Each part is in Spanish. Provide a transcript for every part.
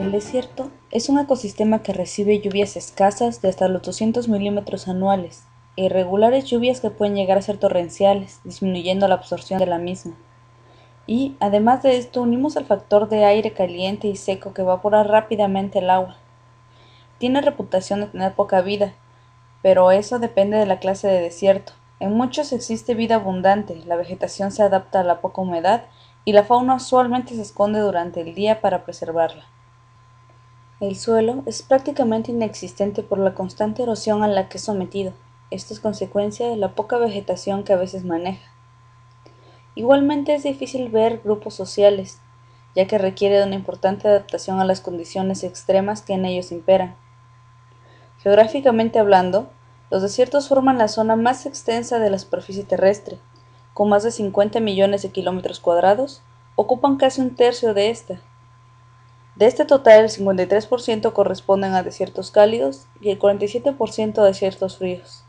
El desierto es un ecosistema que recibe lluvias escasas de hasta los 200 milímetros anuales e irregulares lluvias que pueden llegar a ser torrenciales, disminuyendo la absorción de la misma. Y, además de esto, unimos el factor de aire caliente y seco que evapora rápidamente el agua. Tiene reputación de tener poca vida, pero eso depende de la clase de desierto. En muchos existe vida abundante, la vegetación se adapta a la poca humedad y la fauna usualmente se esconde durante el día para preservarla. El suelo es prácticamente inexistente por la constante erosión a la que es sometido. Esto es consecuencia de la poca vegetación que a veces maneja. Igualmente es difícil ver grupos sociales, ya que requiere de una importante adaptación a las condiciones extremas que en ellos imperan. Geográficamente hablando, los desiertos forman la zona más extensa de la superficie terrestre, con más de 50 millones de kilómetros cuadrados, ocupan casi un tercio de esta. De este total, el 53% corresponden a desiertos cálidos y el 47% a desiertos fríos.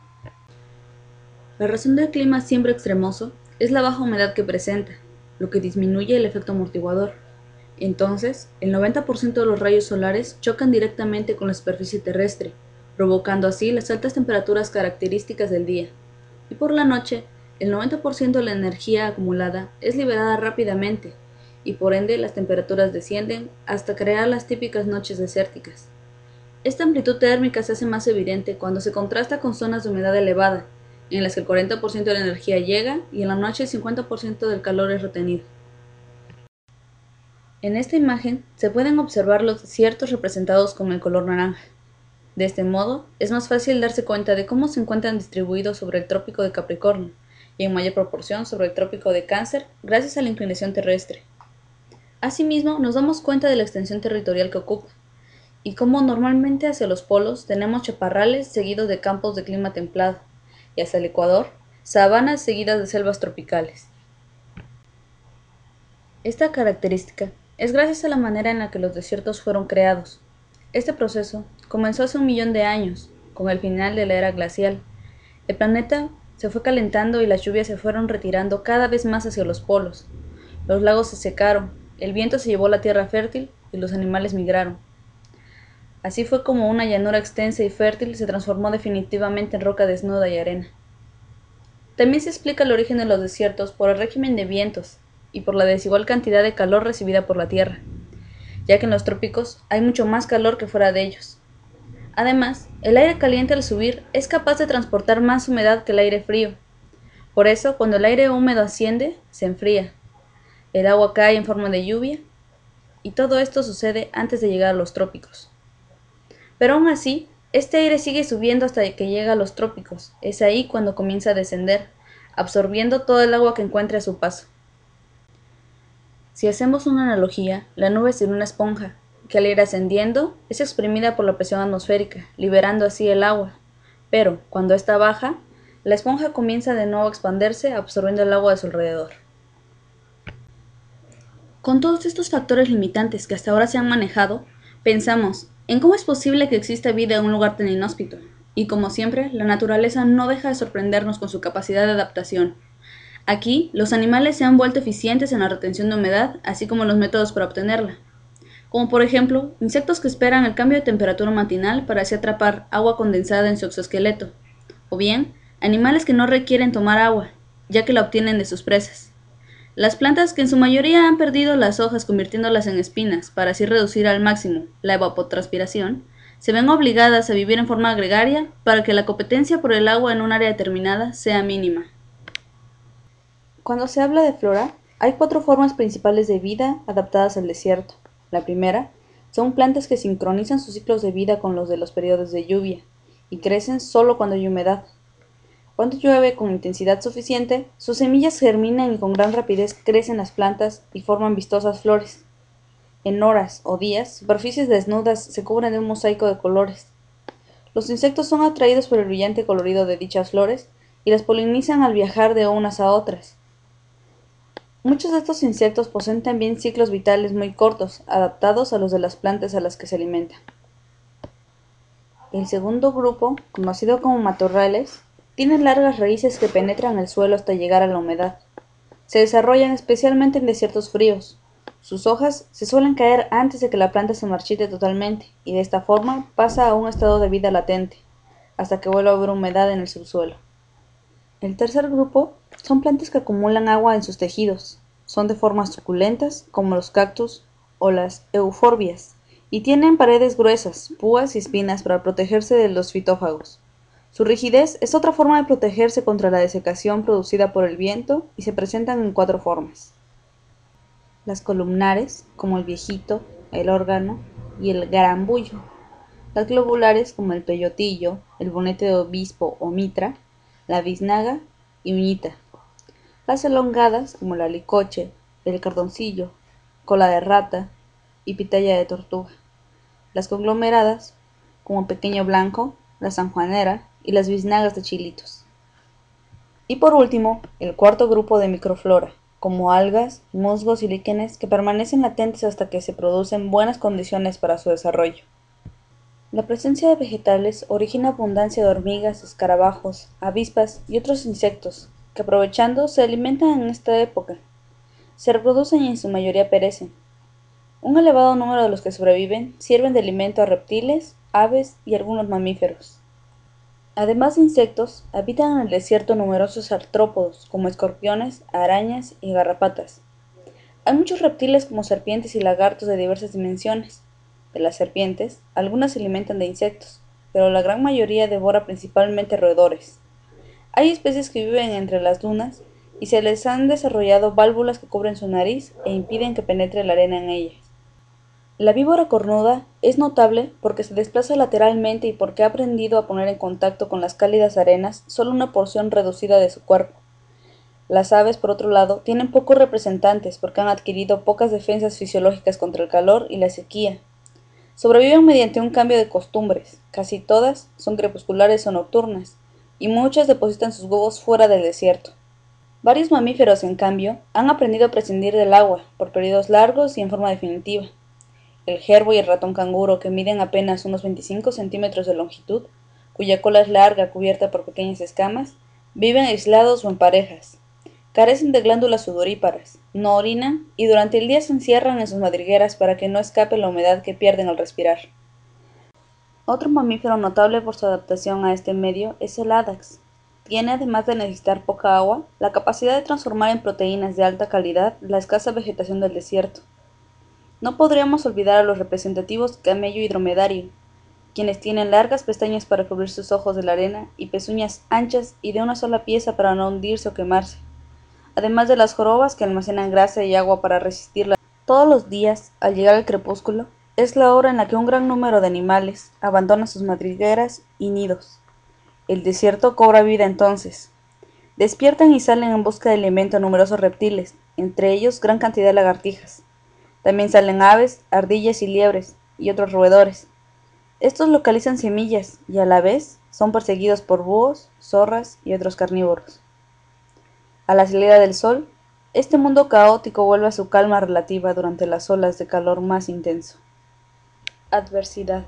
La razón del clima siempre extremoso es la baja humedad que presenta, lo que disminuye el efecto amortiguador. Entonces, el 90% de los rayos solares chocan directamente con la superficie terrestre, provocando así las altas temperaturas características del día. Y por la noche, el 90% de la energía acumulada es liberada rápidamente, y por ende las temperaturas descienden hasta crear las típicas noches desérticas. Esta amplitud térmica se hace más evidente cuando se contrasta con zonas de humedad elevada, en las que el 40% de la energía llega y en la noche el 50% del calor es retenido. En esta imagen se pueden observar los desiertos representados con el color naranja. De este modo, es más fácil darse cuenta de cómo se encuentran distribuidos sobre el trópico de Capricornio y en mayor proporción sobre el trópico de Cáncer gracias a la inclinación terrestre. Asimismo, nos damos cuenta de la extensión territorial que ocupa, y cómo normalmente hacia los polos tenemos chaparrales seguidos de campos de clima templado, y hacia el Ecuador, sabanas seguidas de selvas tropicales. Esta característica es gracias a la manera en la que los desiertos fueron creados. Este proceso comenzó hace 1 millón de años, con el final de la era glacial. El planeta se fue calentando y las lluvias se fueron retirando cada vez más hacia los polos. Los lagos se secaron, el viento se llevó la tierra fértil y los animales migraron. Así fue como una llanura extensa y fértil se transformó definitivamente en roca desnuda y arena. También se explica el origen de los desiertos por el régimen de vientos y por la desigual cantidad de calor recibida por la tierra, ya que en los trópicos hay mucho más calor que fuera de ellos. Además, el aire caliente al subir es capaz de transportar más humedad que el aire frío. Por eso, cuando el aire húmedo asciende, se enfría. El agua cae en forma de lluvia, y todo esto sucede antes de llegar a los trópicos. Pero aún así, este aire sigue subiendo hasta que llega a los trópicos. Es ahí cuando comienza a descender, absorbiendo todo el agua que encuentre a su paso. Si hacemos una analogía, la nube es una esponja, que al ir ascendiendo es exprimida por la presión atmosférica, liberando así el agua. Pero, cuando ésta baja, la esponja comienza de nuevo a expandirse, absorbiendo el agua de su alrededor. Con todos estos factores limitantes que hasta ahora se han manejado, pensamos en cómo es posible que exista vida en un lugar tan inhóspito. Y como siempre, la naturaleza no deja de sorprendernos con su capacidad de adaptación. Aquí, los animales se han vuelto eficientes en la retención de humedad, así como los métodos para obtenerla. Como por ejemplo, insectos que esperan el cambio de temperatura matinal para así atrapar agua condensada en su exoesqueleto. O bien, animales que no requieren tomar agua, ya que la obtienen de sus presas. Las plantas que en su mayoría han perdido las hojas convirtiéndolas en espinas para así reducir al máximo la evapotranspiración, se ven obligadas a vivir en forma gregaria para que la competencia por el agua en un área determinada sea mínima. Cuando se habla de flora, hay 4 formas principales de vida adaptadas al desierto. La primera son plantas que sincronizan sus ciclos de vida con los de los periodos de lluvia y crecen solo cuando hay humedad. Cuando llueve con intensidad suficiente, sus semillas germinan y con gran rapidez crecen las plantas y forman vistosas flores. En horas o días, superficies desnudas se cubren de un mosaico de colores. Los insectos son atraídos por el brillante colorido de dichas flores y las polinizan al viajar de unas a otras. Muchos de estos insectos poseen también ciclos vitales muy cortos, adaptados a los de las plantas a las que se alimentan. El segundo grupo, conocido como matorrales, tienen largas raíces que penetran el suelo hasta llegar a la humedad. Se desarrollan especialmente en desiertos fríos. Sus hojas se suelen caer antes de que la planta se marchite totalmente y de esta forma pasa a un estado de vida latente, hasta que vuelva a haber humedad en el subsuelo. El tercer grupo son plantas que acumulan agua en sus tejidos. Son de formas suculentas, como los cactus o las euforbias, y tienen paredes gruesas, púas y espinas para protegerse de los fitófagos. Su rigidez es otra forma de protegerse contra la desecación producida por el viento y se presentan en 4 formas. Las columnares, como el viejito, el órgano y el garambullo. Las globulares, como el peyotillo, el bonete de obispo o mitra, la biznaga y uñita. Las elongadas, como la licoche, el cardoncillo, cola de rata y pitaya de tortuga. Las conglomeradas, como pequeño blanco, la sanjuanera y las biznagas de chilitos. Y por último, el cuarto grupo de microflora, como algas, musgos y líquenes que permanecen latentes hasta que se producen buenas condiciones para su desarrollo. La presencia de vegetales origina abundancia de hormigas, escarabajos, avispas y otros insectos, que aprovechando se alimentan en esta época. Se reproducen y en su mayoría perecen. Un elevado número de los que sobreviven sirven de alimento a reptiles, aves y algunos mamíferos. Además de insectos, habitan en el desierto numerosos artrópodos, como escorpiones, arañas y garrapatas. Hay muchos reptiles como serpientes y lagartos de diversas dimensiones. De las serpientes, algunas se alimentan de insectos, pero la gran mayoría devora principalmente roedores. Hay especies que viven entre las dunas y se les han desarrollado válvulas que cubren su nariz e impiden que penetre la arena en ellas. La víbora cornuda es notable porque se desplaza lateralmente y porque ha aprendido a poner en contacto con las cálidas arenas solo una porción reducida de su cuerpo. Las aves, por otro lado, tienen pocos representantes porque han adquirido pocas defensas fisiológicas contra el calor y la sequía. Sobreviven mediante un cambio de costumbres, casi todas son crepusculares o nocturnas, y muchas depositan sus huevos fuera del desierto. Varios mamíferos, en cambio, han aprendido a prescindir del agua, por periodos largos y en forma definitiva. El jerbo y el ratón canguro, que miden apenas unos 25 centímetros de longitud, cuya cola es larga cubierta por pequeñas escamas, viven aislados o en parejas. Carecen de glándulas sudoríparas, no orinan y durante el día se encierran en sus madrigueras para que no escape la humedad que pierden al respirar. Otro mamífero notable por su adaptación a este medio es el ádax. Tiene, además de necesitar poca agua, la capacidad de transformar en proteínas de alta calidad la escasa vegetación del desierto. No podríamos olvidar a los representativos camello y dromedario, quienes tienen largas pestañas para cubrir sus ojos de la arena y pezuñas anchas y de una sola pieza para no hundirse o quemarse, además de las jorobas que almacenan grasa y agua para resistirla. Todos los días, al llegar el crepúsculo, es la hora en la que un gran número de animales abandonan sus madrigueras y nidos. El desierto cobra vida entonces. Despiertan y salen en busca de alimento a numerosos reptiles, entre ellos gran cantidad de lagartijas. También salen aves, ardillas y liebres, y otros roedores. Estos localizan semillas y a la vez son perseguidos por búhos, zorras y otros carnívoros. A la salida del sol, este mundo caótico vuelve a su calma relativa durante las olas de calor más intenso. Adversidad.